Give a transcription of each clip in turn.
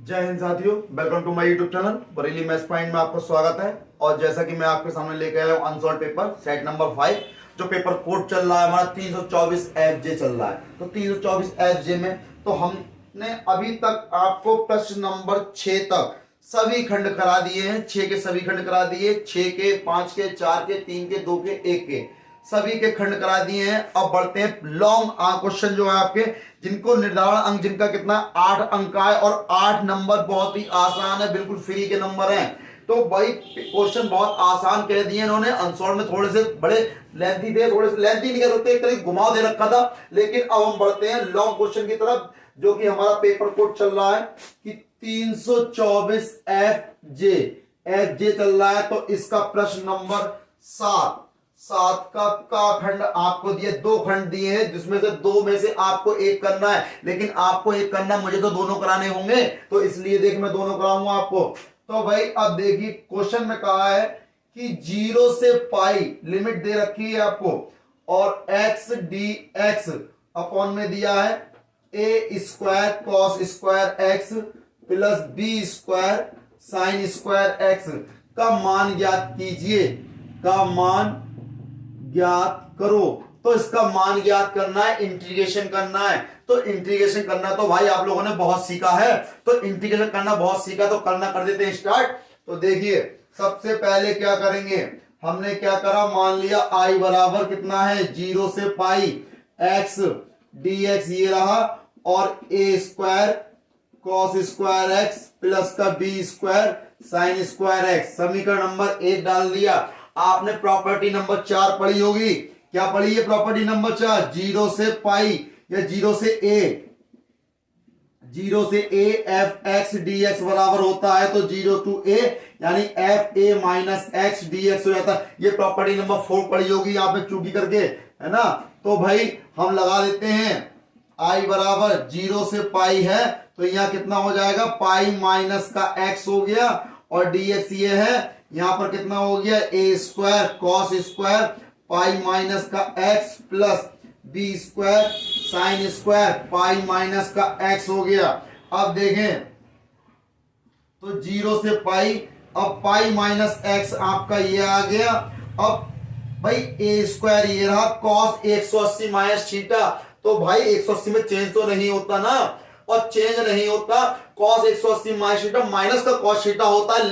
जय हिंद साथियों, welcome to my YouTube channel Bareilly maths point में आपका स्वागत है। और जैसा कि मैं आपके सामने लेके आया हूँ अनसॉल्व पेपर सेट नंबर 5, जो पेपर कोड चल रहा है हमारा 324 FJ चल रहा है। तो 324 FJ में तो हमने अभी तक आपको प्रश्न नंबर 6 तक सभी खंड करा दिए हैं। 6 के सभी खंड करा दिए, 6 के, 5 के, 4 के, 3 के, 2 के, 1 के, सभी के खंड करा दिए हैं। अब बढ़ते हैं लॉन्ग क्वेश्चन जो है आपके, जिनको निर्धारण अंक जिनका कितना 8 अंक का है और 8 नंबर बहुत ही आसान है, बिल्कुल फ्री के नंबर हैं। तो भाई क्वेश्चन बहुत आसान कह दिए इन्होंने। अनसॉल्व में थोड़े से बड़े लेंथी थे, थोड़े से लेंथी नहीं कह सकते, एक तरीके घुमाव दे रखा था। लेकिन अब हम बढ़ते हैं लॉन्ग क्वेश्चन की तरफ, जो कि हमारा पेपर कोड चल रहा है कि 324 FJ चल रहा है। तो इसका प्रश्न नंबर 7 का खंड आपको दिए, 2 खंड दिए हैं, जिसमें से 2 में से आपको एक करना है। लेकिन आपको एक करना, मुझे तो दोनों कराने होंगे, तो इसलिए देख मैं दोनों कराऊंगा आपको। तो भाई अब देखिए क्वेश्चन में कहा है कि 0 से पाई लिमिट दे रखी है आपको, और x dx अपॉन में दिया है a square cos square x plus b square sine square x का मान ज्ञात कीजिए, का मान ज्ञात करो। तो इसका मान ज्ञात करना है, इंटीग्रेशन करना है। तो इंटीग्रेशन करना तो भाई आप लोगों ने बहुत सीखा है, तो इंटीग्रेशन करना बहुत सीखा, तो करना कर देते हैं स्टार्ट। तो देखिए सबसे पहले क्या करेंगे, हमने क्या करा, मान लिया i बराबर कितना है 0 से पाई x dx ये रहा, और a square cos square x plus का b square sine square x, समीकरण नंबर 1 डाल दिया। आपने प्रॉपर्टी नंबर 4 पढ़ी होगी। क्या पढ़ी है प्रॉपर्टी नंबर 4? 0 से पाई या 0 से a f x dx बराबर होता है, तो 0 to a यानी f a minus x dx हो जाता है। ये प्रॉपर्टी नंबर 4 पढ़ी होगी यहाँ पे चूकी करके, है ना। तो भाई हम लगा देते हैं, i बराबर 0 से पाई है, तो यहाँ कितना हो जाएगा, पाई माइनस का x हो गया, और dx ये है, यहां पर कितना हो गया, a square cos square pi minus का x plus b square sine square pi minus का x हो गया। अब देखें तो 0 से पाई, अब पाई माइनस x आपका ये आ गया। अब भाई a स्क्वायर ये रहा, कॉस 180 माइनस थीटा, तो भाई 180 में चेंज तो नहीं होता ना, और चेंज नहीं होता, कॉस 180 माइनस थीटा माइनस का कॉस थीटा होता है।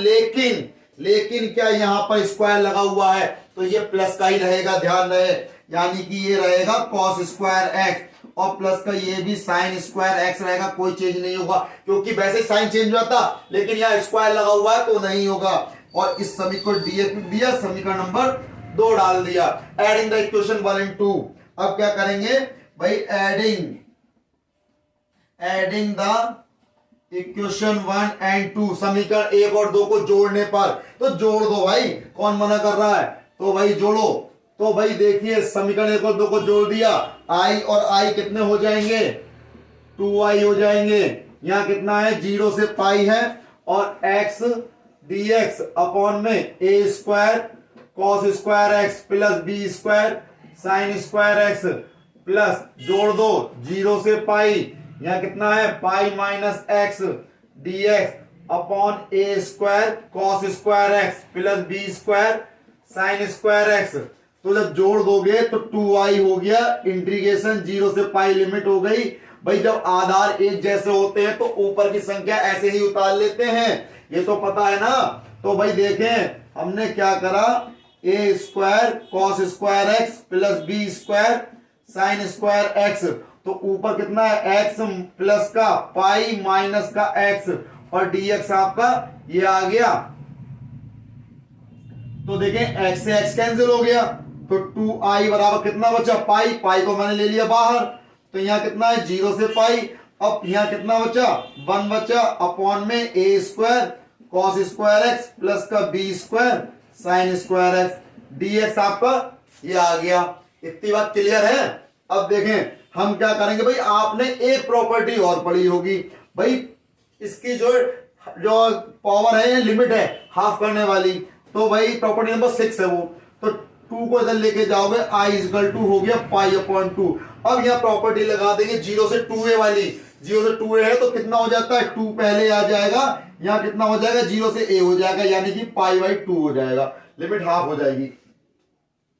लेकिन क्या यहां पर स्क्वायर लगा हुआ है, तो ये प्लस का ही रहेगा, ध्यान रहे, यानी कि ये रहेगा कॉस स्क्वायर x, और प्लस का ये भी साइन स्क्वायर x रहेगा, कोई चेंज नहीं होगा, क्योंकि वैसे साइन चेंज हो जाता, लेकिन यहाँ स्क्वायर लगा हुआ है तो नहीं होगा। और इस समीकरण dx दिया, समीकरण नंबर 2 डाल दिया। एडिंग द इक्वेशन 1 and 2, अब क्या करेंगे भाई, एडिंग द इक्वेशन 1 and 2, समीकरण 1 और 2 को जोड़ने पर, तो जोड़ दो भाई, कौन मना कर रहा है, तो भाई जोड़ो। तो भाई देखिए समीकरण 1 और 2 को जोड़ दिया, i और i कितने हो जाएंगे, 2i हो जाएंगे। यहां कितना है, 0 से पाई है, और x dx अपॉन में a square cos square x plus b square sine square x plus, जोड़ दो 0 से पाई, यहां कितना है, pi minus x dx upon a square cos square x plus b square sine square x। तो जब जोड़ दोगे तो 2i हो गया, इंटीग्रेशन 0 से पाई लिमिट हो गई। भाई जब आधार एक जैसे होते हैं तो ऊपर की संख्या ऐसे ही उतार लेते हैं, ये तो पता है ना। तो भाई देखें हमने क्या करा, a square cos square x plus b square sine square x, तो ऊपर कितना है, x प्लस का पाई माइनस का x, और dx आपका ये आ गया। तो देखें x से x कैंसिल हो गया, तो 2i बराबर कितना बचा, पाई को मैंने ले लिया बाहर, तो यहां कितना है 0 से पाई। अब यहां कितना बचा, 1 बचा, अपॉन में a square cos square x plus का b square sine square x, dx आपका ये आ गया। इतनी बात क्लियर है। अब देखें हम क्या करेंगे भाई, आपने एक प्रॉपर्टी और पढ़ी होगी भाई, इसकी जो पावर है, लिमिट है हाफ करने वाली, तो भाई प्रॉपर्टी नंबर 6 है वो। तो 2 को इधर लेके जाओगे, i इक्वल टू हो गया पाई अपॉन 2। अब यहां प्रॉपर्टी लगा देंगे 0 से 2a वाली, जीरो से 2a है तो कितना हो जाता है, 2 पहले आ जाएगा, यहाँ कितना हो जाएगा, 0 से a हो जाएगा, यानी कि π/2 हो जाएगा, लिमिट हाफ हो जाएगी।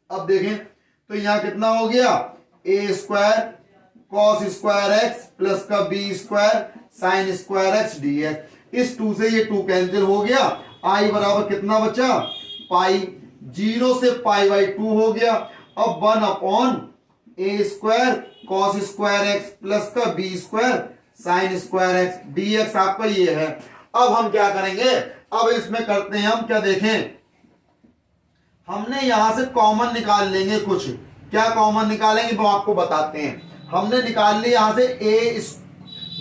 अब देखें तो यहाँ कितना हो गया, a square cos square x plus का b square sine square x dx। इस 2 से ये 2 कैंसिल हो गया, i बराबर कितना बचा, पाई, 0 से π/2 हो गया। अब 1/a square cos square x plus का b square sine square x dx आपका ये है। अब हम क्या करेंगे, अब इसमें करते हैं हम क्या, देखें हमने यहां से कॉमन निकाल लेंगे कुछ, क्या कॉमन निकालेंगे वो आपको बताते हैं। हमने निकाल लिया यहां से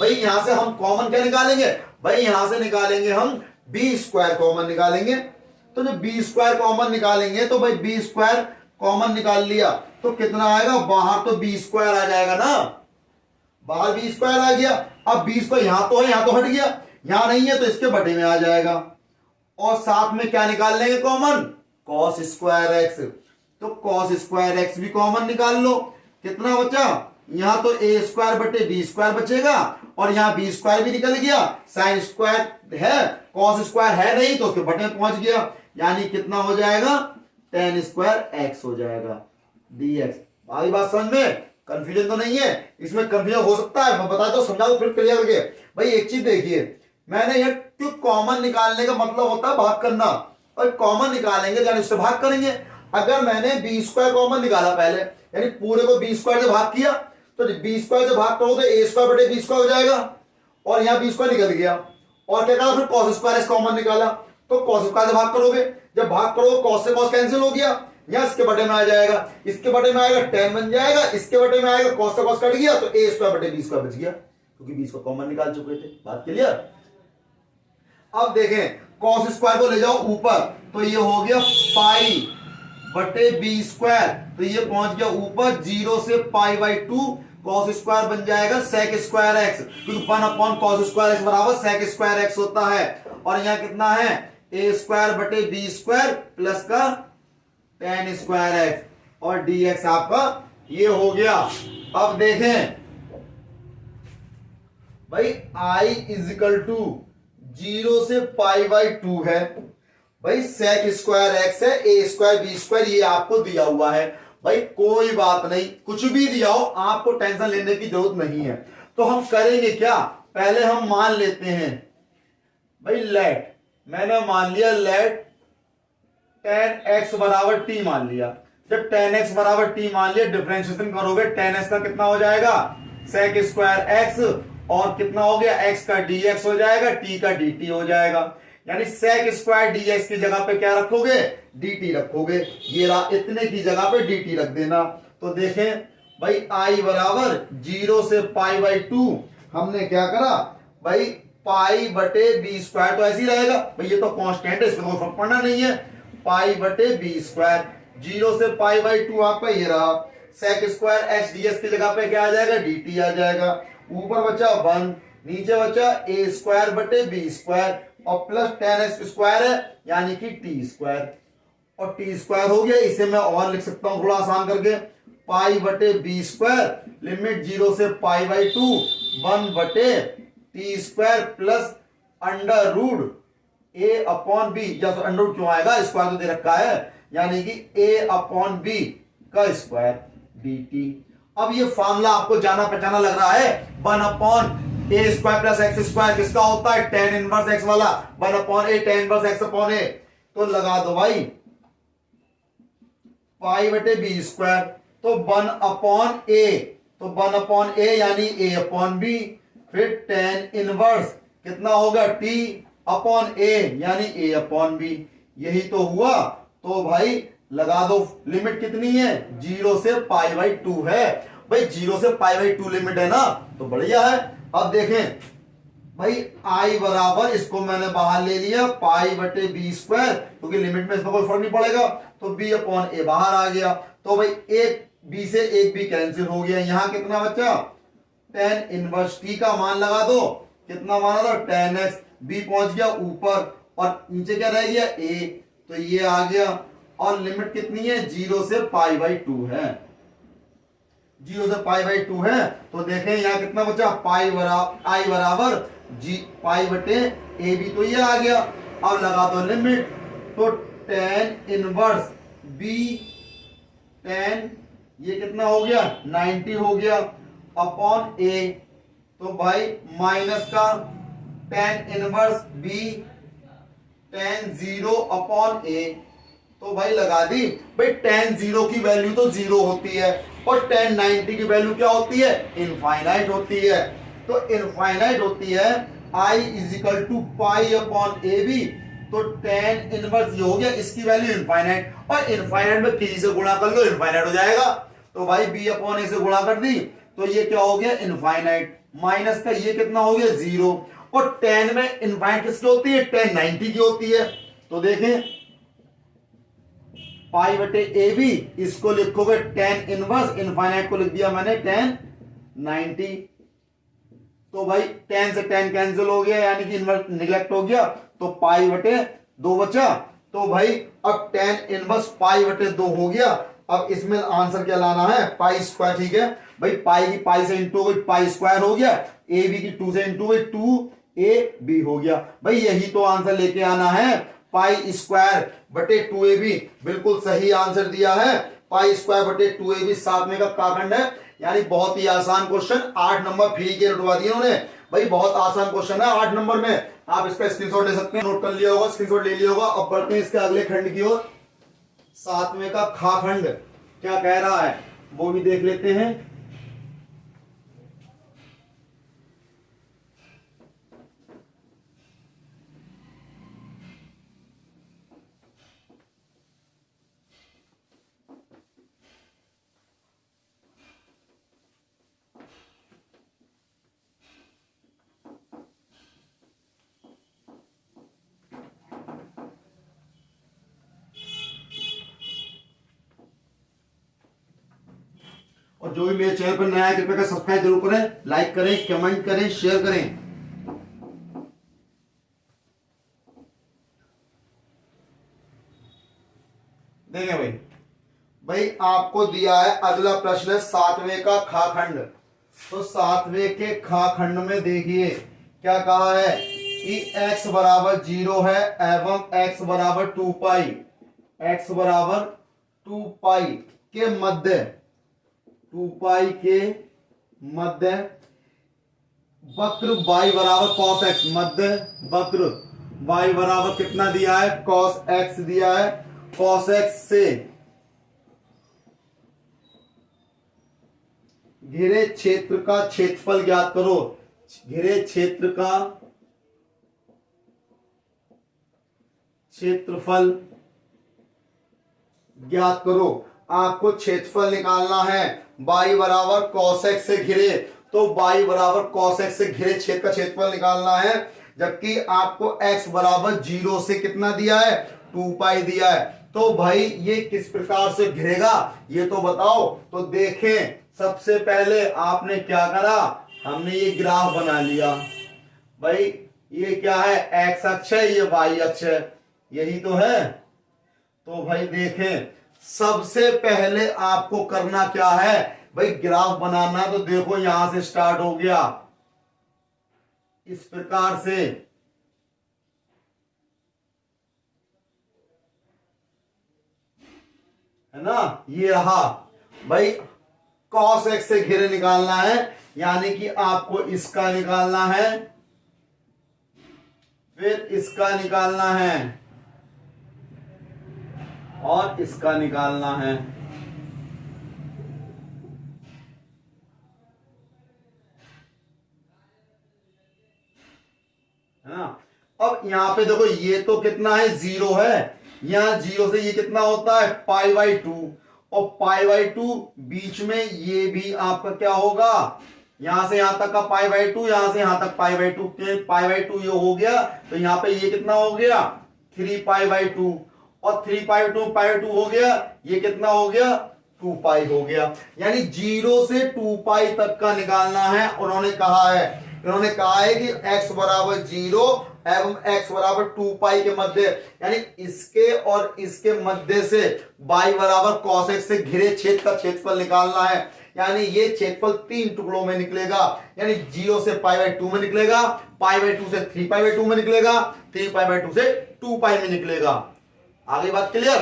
भाई यहां से हम कॉमन क्या निकालेंगे, भाई यहां से निकालेंगे हम b स्क्वायर कॉमन निकालेंगे। तो जब b स्क्वायर कॉमन निकालेंगे तो भाई b स्क्वायर कॉमन निकाल लिया तो कितना आएगा, बाहर तो b स्क्वायर आ जाएगा ना, बाहर b स्क्वायर आ गया। अब b स्क्वायर यहां तो है, यहां तो हट गया, यहां नहीं है तो इसके बटे में आ जाएगा। और साथ में क्या निकाल लेंगे कॉमन, कॉस स्क्वायर एक्स, तो कॉस स्क्वायर एक्स भी कॉमन निकाल लो, कितना बचा, यहां तो a स्क्वायर बटे b स्क्वायर बचेगा और यहां b स्क्वायर भी निकल गया, साइन स्क्वायर है, कॉस स्क्वायर है नहीं तो उसके बटे में पहुंच गया, यानी कितना हो जाएगा, tan स्क्वायर x हो जाएगा dx। आगे बात समझ में, कंफ्यूजन तो नहीं है, इसमें कंफ्यूजन हो सकता है, मैं बता दो समझा दो फिर क्लियर करके। भाई एक चीज देखिए, मैंने ये क्यों कॉमन निकालने का मतलब होता है भाग करना, और कॉमन निकालेंगे यानी उससे भाग करेंगे। अगर मैंने बी स्क्वायर कॉमन निकाला पहले, यानी पूरे को बी स्क्वायर से भाग किया, तो बी स्क्वायर से भाग करो तो ए स्क्वायर बटे बी स्क्वायर हो जाएगा, और यहाँ बी स्क्वायर निकल गया। और क्या करा, फिर कॉस स्क्वायर कॉमन निकाला, तो कॉस स्क्वायर से भाग करोगे, जब भाग करोगे कॉस से कॉस कैंसिल हो गया, यहाँ इसके बटे में आ जाएगा, इसके बटे में आएगा tan बन जाएगा, इसके बटे में आएगा कॉस से कॉस कट गया, तो ए स्क्वायर बटे बी स्क्वायर बच गया, क्योंकि बी स्क्वायर कॉमन निकाल चुके थे। बात क्लियर। अब देखें कॉस स्क्वायर को ले जाओ ऊपर, तो ये हो गया पाई बटे बी स्क्वायर, तो ये पहुंच गया ऊपर, 0 से π/2 कॉस स्क्वायर बन जाएगा सेक स्क्वायर एक्स, क्योंकि 1 कॉस स्क्वायर एक्स बराबर सेक स्क्वायर एक्स होता है। और यहाँ कितना है, a स्क्वायर बटे बी स्क्वायर प्लस का tan स्क्वायर एक्स, और dx आपका ये हो गया। अब देखें भाई i इजिकल टू 0 से π/2 है, भाई सेक स्क्वायर एक्स है, a स्क्वायर बी स्क्वायर ये आपको दिया हुआ है। भाई कोई बात नहीं, कुछ भी दिया हो आपको टेंशन लेने की जरूरत नहीं है। तो हम करेंगे क्या, पहले हम मान लेते हैं भाई लेट, मैंने मान लिया लेट tan x बराबर t मान लिया। जब tan x बराबर t मान लिया, डिफरेंशिएशन करोगे tan x का कितना हो जाएगा, सेक स्क्वायर x, और कितना हो गया, x का dx हो जाएगा, t का dt हो जाएगा। यानी सेक स्क्वायर dx की जगह पे क्या रखोगे, dt रखोगे, ये इतने की जगह पे dt रख देना। तो देखें भाई i बराबर 0 से π/2, हमने क्या करा भाई पाई बटे बी स्क्वायर, तो ऐसे ही रहेगा भाई, ये तो कांस्टेंट है, इसमें कोई फर्क पड़ना नहीं है, पाई बटे बी स्क्वायर, 0 से π/2 आपका ये रहा, सेक स्क्वायर एक्स ds की जगह पे क्या आ जाएगा, dt आ जाएगा, ऊपर बचा 1, नीचे बचा a स्क्वायर बटे बी स्क्वायर, और प्लस tan x स्क्वायर है यानी कि t स्क्वायर, और t स्क्वायर हो गया। इसे मैं और लिख सकता हूं थोड़ा आसान करके, पाई बटे बी स्क्वायर लिमिट 0 से π/2 1 बटे T square plus under root a upon B, या तो अंडर रूट क्यों आएगा, स्क्वायर तो दे रखा है, यानी कि a अपॉन बी का स्क्वायर dt। अब ये फॉर्मूला आपको जाना पहचाना लग रहा है, 1 upon a square plus x square किसका होता है, tan इनवर्स x वाला, 1 upon a tan inverse x upon a। तो लगा दो भाई पाई बटे बी स्क्वायर, तो 1 अपॉन a, तो 1 अपॉन a यानी a अपॉन b, फिर tan इनवर्स कितना होगा, t अपॉन a यानी a अपॉन b, यही तो हुआ। तो भाई लगा दो, लिमिट कितनी है, 0 से π/2 है, भाई 0 से π/2 लिमिट है ना, तो बढ़िया है। अब देखें भाई i बराबर, इसको मैंने बाहर ले लिया पाई बटे बी स्क्वायर, क्योंकि लिमिट में इसमें कोई फर्क नहीं पड़ेगा, तो b अपॉन a बाहर आ गया, तो भाई एक b से एक b कैंसिल हो गया, यहां कितना बचा, tan इनवर्स t का मान लगा दो, कितना माना था, tan x, b पहुंच गया ऊपर, और नीचे क्या रह गया a, तो ये आ गया, और लिमिट कितनी है, 0 से π/2 है, जीरो से पाई बाई 2 है, तो देखें यहाँ कितना बचा, पाई बराबर आई बराबर जी पाई बटे ए बी, तो ये आ गया। अब लगा दो लिमिट, तो tan इनवर्स बी, tan ये कितना हो गया 90 हो गया अपॉन ए, तो भाई माइनस का tan inverse B tan 0 upon A, तो भाई लगा दी। भाई tan 0 की वैल्यू तो 0 होती है और tan 90 की वैल्यू क्या होती है, इनफाइनाइट होती है। तो इनफाइनाइट होती है I is equal to pi upon A B, तो tan इनवर्स ये हो गया, इसकी वैल्यू इनफाइनाइट, और इनफाइनाइट में किसी से गुणा कर लो इनफाइनाइट हो जाएगा। तो भाई b अपॉन ए से गुणा कर दी, तो ये क्या हो गया इनफाइनाइट, माइनस का ये कितना हो गया 0, और tan में इनफाइनाइट किसकी होती है, tan 90 की होती है। तो देखें पाई बटे ए बी, इसको लिखोगे tan इनवर्स, इनफाइनाइट को लिख दिया मैंने tan 90, तो भाई tan से tan कैंसिल हो गया, यानी कि इनवर्स निगलेक्ट हो गया, तो पाई बटे 2 बचा। तो भाई अब tan इनवर्स पाई बटे 2 हो गया। अब इसमें आंसर क्या लाना है, पाई स्क्वायर, ठीक है भाई, पाई की पाई से इंटू हो गई, पाई स्क्वायर हो गया, ए बी की 2 से इंटू हुई, 2ab हो गया। भाई यही तो आंसर लेके आना है, पाई स्क्वायर बटे 2ab, बिल्कुल सही आंसर दिया है, पाई स्क्वायर बटे 2ab 7वें का काखंड है। यानी बहुत ही आसान क्वेश्चन, 8 नंबर फ्री के लुटवा दिए उन्होंने। भाई बहुत आसान क्वेश्चन है 8 नंबर में, आप इसका स्क्रीनशॉट ले सकते हैं, नोट कर लिया होगा, स्क्रीनशॉट ले लिया होगा। अब बढ़ते हैं इसके अगले खंड की ओर, 7वें का खा खंड क्या कह रहा है वो भी देख लेते हैं। और जो भी मेरे चैनल पर नया है कृपया कर सब्सक्राइब जरूर करें, लाइक करें, कमेंट करें, शेयर करें। देखें भाई, भाई आपको दिया है अगला प्रश्न है 7वें का खा खंड। तो 7वें के खा खंड में देखिए क्या कहा है कि x बराबर 0 है एवं x बराबर 2 पाई, x बराबर 2 पाई के मध्य, 2 पाई के मध्य वक्र y बराबर cos x, मध्य वक्र y बराबर कितना दिया है cos x दिया है, cos x से घिरे क्षेत्र का क्षेत्रफल ज्ञात करो, घिरे क्षेत्र का क्षेत्रफल ज्ञात करो। आपको क्षेत्रफल निकालना है, y बराबर cos x से घिरे, तो y बराबर cos x से घिरे क्षेत्र का क्षेत्रफल निकालना है, जबकि आपको x बराबर 0 से कितना दिया है 2 पाई दिया है। तो भाई ये किस प्रकार से घिरेगा ये तो बताओ। तो देखें सबसे पहले आपने क्या करा, हमने ये ग्राफ बना लिया। भाई ये क्या है x अक्ष है, ये y अक्ष है, यही तो है। तो भाई देखें सबसे पहले आपको करना क्या है, भाई ग्राफ बनाना। तो देखो यहां से स्टार्ट हो गया इस प्रकार से, है ना, ये रहा। भाई cos x से घेरे निकालना है, यानी कि आपको इसका निकालना है, फिर इसका निकालना है और इसका निकालना है ना। अब यहां पे देखो ये तो कितना है 0 है, यहां 0 से ये कितना होता है पाई बाई 2, और पाई बाई 2 बीच में ये भी आपका क्या होगा, यहां से यहां तक का पाई बाई 2, यहां से यहां तक पाई बाई 2 के पाई बाई 2 ये हो गया। तो यहां पे ये कितना हो गया 3 पाई बाई 2, और 3 पाई 2 पाई 2 हो गया, ये कितना हो गया 2 पाई हो गया। यानी 0 से 2 पाई तक का निकालना है। उन्होंने कहा है इन्होंने कहा है कि x बराबर 0 एवं x बराबर 2 पाई के मध्य, यानी इसके और इसके मध्य से y बराबर cos x से घिरे छेद का क्षेत्रफल निकालना है। यानी ये क्षेत्रफल 3 टुकड़ों में निकलेगा, यानी 0 से π/2 में निकलेगा, π/2 से 3π/2 में निकलेगा, 3π/2 से 2 पाई में निकलेगा। आगे बात क्लियर?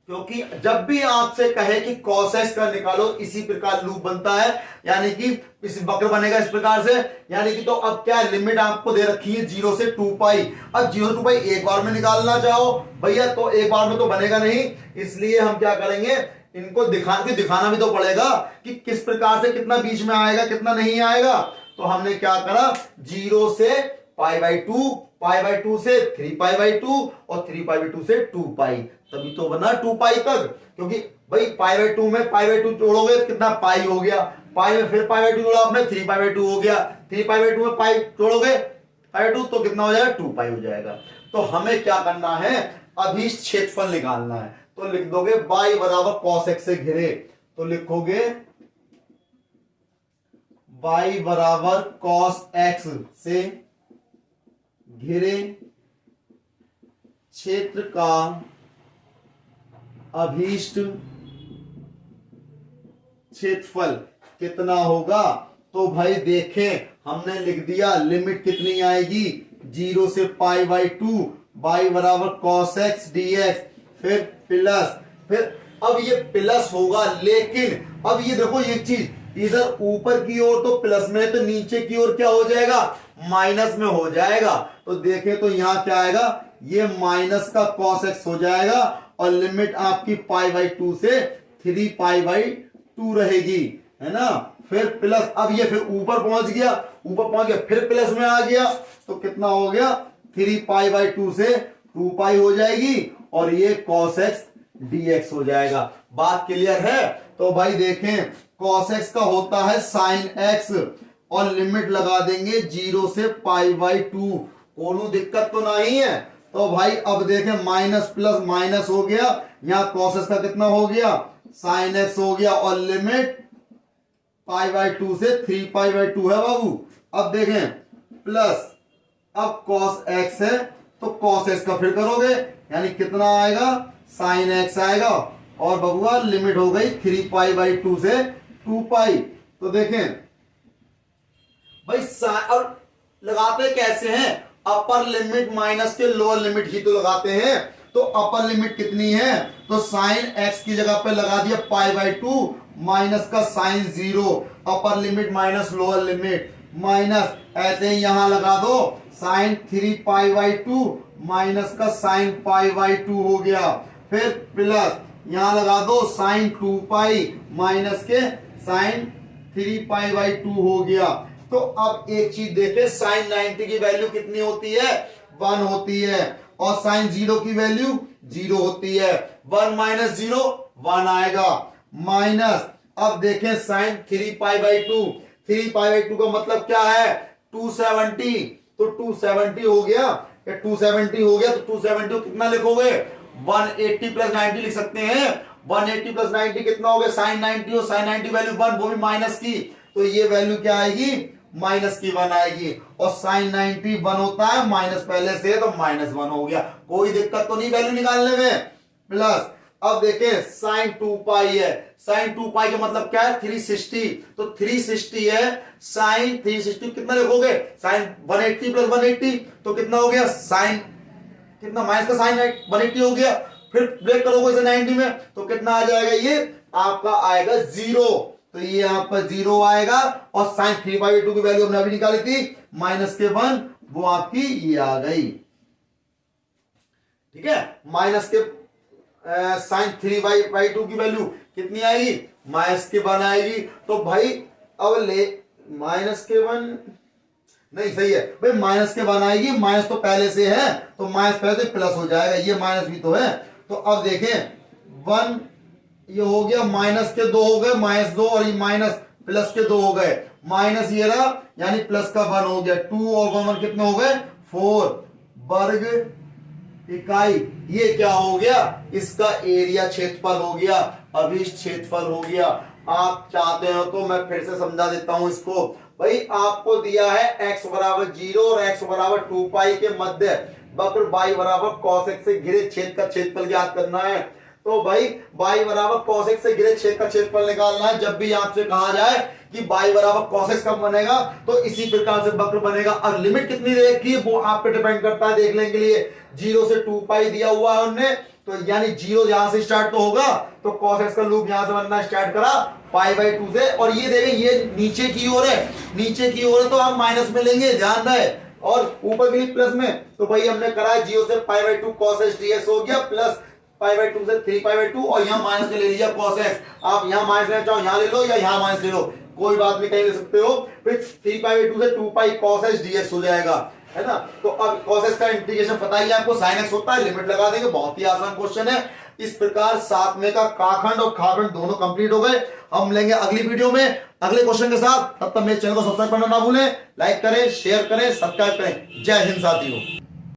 क्योंकि जब भी आपसे कहे कि cos x का निकालो, इसी प्रकार लूप बनता है, यानी कि इस वक्र बनेगा इस प्रकार से। यानी कि तो अब क्या लिमिट आपको दे रखी है 0 से 2 पाई। अब 0 से 2 पाई एक बार में निकालना चाहो भैया तो एक बार में तो बनेगा नहीं, इसलिए हम क्या करेंगे, इनको दिखाना भी तो पड़ेगा कि किस प्रकार से कितना बीच में आएगा कितना नहीं आएगा। तो हमने क्या करा, 0 से π/2, π/2 से 3π/2 और 3π/2 से 2 पाई, तभी तो बना 2 पाई तक। क्योंकि भाई π/2 में π/2 जोड़ोगे कितना पाई हो गया, पाई में फिर π/2 जोड़ा आपने 3π/2 हो गया, 3π/2 में पाई जोड़ोगे π/2 तो कितना हो जाएगा 2 पाई हो जाएगा। तो हमें क्या करना है, अभीष्ट क्षेत्रफल निकालना है। तो लिख दोगे y बराबर cos x से घिरे, तो लिखोगे y बराबर cos x से घिरे क्षेत्र का अभीष्ट क्षेत्रफल कितना होगा। तो भाई देखें, हमने लिख दिया लिमिट कितनी आएगी 0 से π/2, y बराबर cos x dx, फिर प्लस, फिर अब ये प्लस होगा, लेकिन अब ये देखो ये चीज इधर ऊपर की ओर तो प्लस में है, तो नीचे की ओर क्या हो जाएगा, माइनस में हो जाएगा। तो देखें तो यहां क्या आएगा, ये माइनस का cos x हो जाएगा और लिमिट आपकी π/2 से 3π/2 रहेगी, है ना। फिर प्लस, अब ये फिर ऊपर पहुंच गया, फिर प्लस में आ गया, तो कितना हो गया 3π/2 से 2 पाई हो जाएगी और ये cos x dx हो जाएगा। बात क्लियर है? तो भाई देखें, cos x का होता है sin x और लिमिट लगा देंगे 0 से π/2, कोनो दिक्कत तो नहीं है। तो भाई अब देखें, माइनस प्लस माइनस हो गया, यहां cos x का कितना हो गया sin x हो गया और लिमिट π/2 से 3π/2 है बाबू। अब देखें प्लस, अब cos x है तो cos x का फिर करोगे, यानी कितना आएगा sin x आएगा और बबुआ लिमिट हो गई 3π/2 से 2 पाई। तो देखें भाई और लगाते कैसे हैं, अपर लिमिट माइनस के लोअर लिमिट ही तो लगाते हैं। तो अपर लिमिट कितनी है, तो sin x की जगह पे लगा दिया π/2 माइनस का sin 0, upper limit minus lower limit minus, ऐसे ही यहां लगा दो sin 3π/2 माइनस का sin π/2 हो गया, फिर प्लस यहां लगा दो sin 2 पाई माइनस के sin 3π/2 हो गया। तो अब एक चीज देखें, sin 90 की वैल्यू कितनी होती है 1 होती है और sin 0 की वैल्यू 0 होती है, 1 माइनस 0 1 आएगा, माइनस अब देखें sin 3π/2, 3π/2 का मतलब क्या है 270, तो 270 हो गया, 270 हो गया तो 270 को कितना लिखोगे 180 प्लस 90 लिख सकते हैं। 180 प्लस 90 कितना हो गया sin 90 और sin 90 वैल्यू 1, वो भी माइनस की, तो ये वैल्यू क्या आएगी माइनस की 1 आएगी और sin 90 1 होता है, माइनस पहले से तो माइनस 1 हो गया, कोई दिक्कत तो नहीं वैल्यू निकालने में। प्लस अब देखें sin 2 पाई है, sin 2 पाई का मतलब क्या है 360, तो 360 है, sin 360 कितना लिखोगे sin 180 प्लस 180 तो कितना हो गया sin कितना माइनस का sin 180 हो गया, फिर ब्रेक करोगे इसे 90 में तो कितना आ जाएगा, ये आपका आएगा 0, तो ये यहां पर 0 आएगा और sin 3/2 की वैल्यू हमने अभी निकाली थी माइनस के 1, वो आपकी ये आ गई, ठीक है। माइनस के sin 3/2 की वैल्यू कितनी आएगी माइनस के 1 आएगी। तो भाई अब ले माइनस के 1 नहीं, सही है भाई, माइनस के 1 आएगी, माइनस तो पहले से है तो माइनस पहले से प्लस हो जाएगा, ये माइनस भी तो है। तो अब देखें 1 ये हो गया, माइनस के 2 हो गए, -2 और ये माइनस प्लस के 2 हो गए, माइनस ये रहा यानी प्लस का 1 हो गया, 2 और 1 कितने हो गए 4 वर्ग इकाई, ये क्या हो गया इसका एरिया क्षेत्रफल हो गया, अभीष्ट क्षेत्रफल हो गया। आप चाहते हो तो मैं फिर से समझा देता हूं इसको, भाई आपको दिया है x बराबर 0 और x बराबर 2 पाई के मध्य वक्र y बराबर cos x से घिरे छेद का क्षेत्रफल ज्ञात करना है। तो भाई y बराबर cos x से घिरे छेद का क्षेत्रफल निकालना है। जब भी आपसे कहा जाए कि y बराबर cos x कब बनेगा तो इसी प्रकार से वक्र बनेगा। अब लिमिट कितनी रखी है वो आप पे डिपेंड करता है देखने के लिए। 0 से 2 पाई दिया हुआ है उन्होंने, तो यानी 0 यहां से स्टार्ट तो होगा, तो cos x का लूप यहां से बनना स्टार्ट करा पाई/2 से। और ये देखें ये नीचे की ओर है, नीचे की ओर है तो हम माइनस में लेंगे, ध्यान रहे, और ऊपर के लिए प्लस में। तो भाई हमने करा है 0 से पाई/2 cos x dx हो गया, प्लस पाई/2 से 3 पाई/2, और यहाँ माइनस में ले लिया cos x। आप यहाँ माइनस लेना चाहो यहाँ ले लो या यहाँ माइनस ले लो, कोई बात नहीं, कहीं ले सकते हो। फिर 3 पाई/2 से 2 पाई cos x dx हो जाएगा, है ना। तो अब cos x का इंटीग्रेशन पता ही है आपको, sin x होता है, लिमिट लगा देंगे, बहुत ही आसान क्वेश्चन है। इस प्रकार सातवें का काखंड और खाखंड दोनों कंप्लीट हो गए। हम लेंगे अगली वीडियो में अगले क्वेश्चन के साथ। तब तक मेरे चैनल को सब्सक्राइब करना ना भूलें, लाइक करें, शेयर करें, सब्सक्राइब करें। जय हिंद साथियों।